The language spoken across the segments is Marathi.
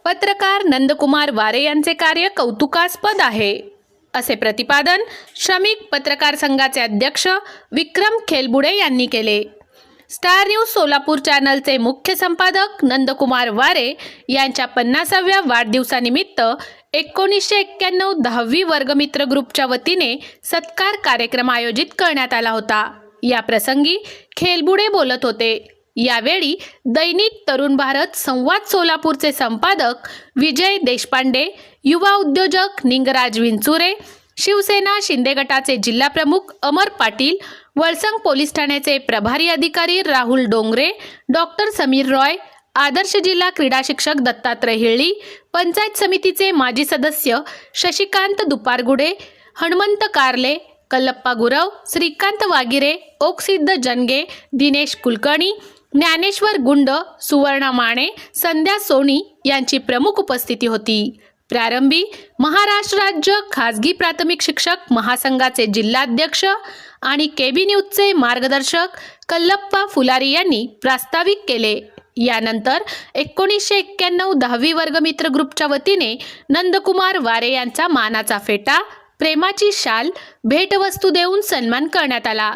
पत्रकार नंदकुमार वारे यांचे कार्य कौतुकास्पद आहे, असे प्रतिपादन श्रमिक पत्रकार संघाचे अध्यक्ष विक्रम खेलबुडे यांनी केले। स्टार न्यूज सोलापूर चॅनलचे मुख्य संपादक नंदकुमार वारे यांच्या 50व्या वाढदिवसानिमित्त 1991 10वी वर्गमित्र ग्रुपच्या वतीने सत्कार कार्यक्रम आयोजित करण्यात आला होता। या प्रसंगी खेलबुडे बोलत होते। यावेळी दैनिक तरुण भारत संवाद सोलापूरचे संपादक विजय देशपांडे, युवा उद्योजक निंगराज विंचुरे, शिवसेना शिंदे गटाचे जिल्हा प्रमुख अमर पाटील, वळसंग पोलीस ठाण्याचे प्रभारी अधिकारी राहुल डोंगरे, डॉक्टर समीर रॉय, आदर्श जिल्हा क्रीडा शिक्षक दत्तात्रय हिळ्ळी, पंचायत समितीचे माजी सदस्य शशिकांत दुपारगुडे, हनुमंत कारले, कल्लप्पा गुरव, श्रीकांत वागिरे, ओकसिद्ध जनगे, दिनेश कुलकर्णी, ज्ञानेश्वर गुंड, सुवर्णा माने, संध्या सोनी यांची प्रमुख उपस्थिती होती। प्रारंभी महाराष्ट्र राज्य खाजगी प्राथमिक शिक्षक महासंघाचे जिल्हाध्यक्ष आणि केबी न्यूजचे मार्गदर्शक कल्लप्पा फुलारी यांनी प्रास्ताविक केले। यानंतर 1991 10वी वर्गमित्र ग्रुपच्या वतीने नंदकुमार वारे यांचा मानाचा फेटा, प्रेमाची शाल, भेटवस्तू देऊन सन्मान करण्यात आला।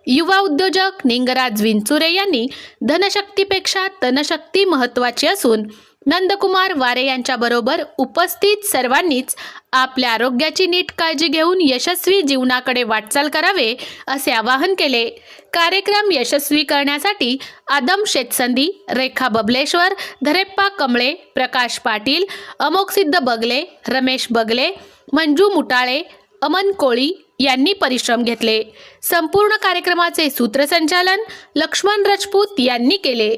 युवा उद्योजक निंगराज विंचुरे यांनी धनशक्तीपेक्षा तनशक्ती महत्त्वाची असून नंदकुमार वारे यांच्याबरोबर उपस्थित सर्वांनीच आपल्या आरोग्याची नीट काळजी घेऊन यशस्वी जीवनाकडे वाटचाल करावे असे आवाहन केले। कार्यक्रम यशस्वी करण्यासाठी आदम शेतसंदी, रेखा बबलेश्वर, धरेप्पा कमळे, प्रकाश पाटील, अमोकसिद्ध बगले, रमेश बगले, मंजू मुटाळे, अमन कोळी यांनी परिश्रम घेतले। संपूर्ण कार्यक्रमाचे सूत्रसंचालन लक्ष्मण राजपूत यांनी केले।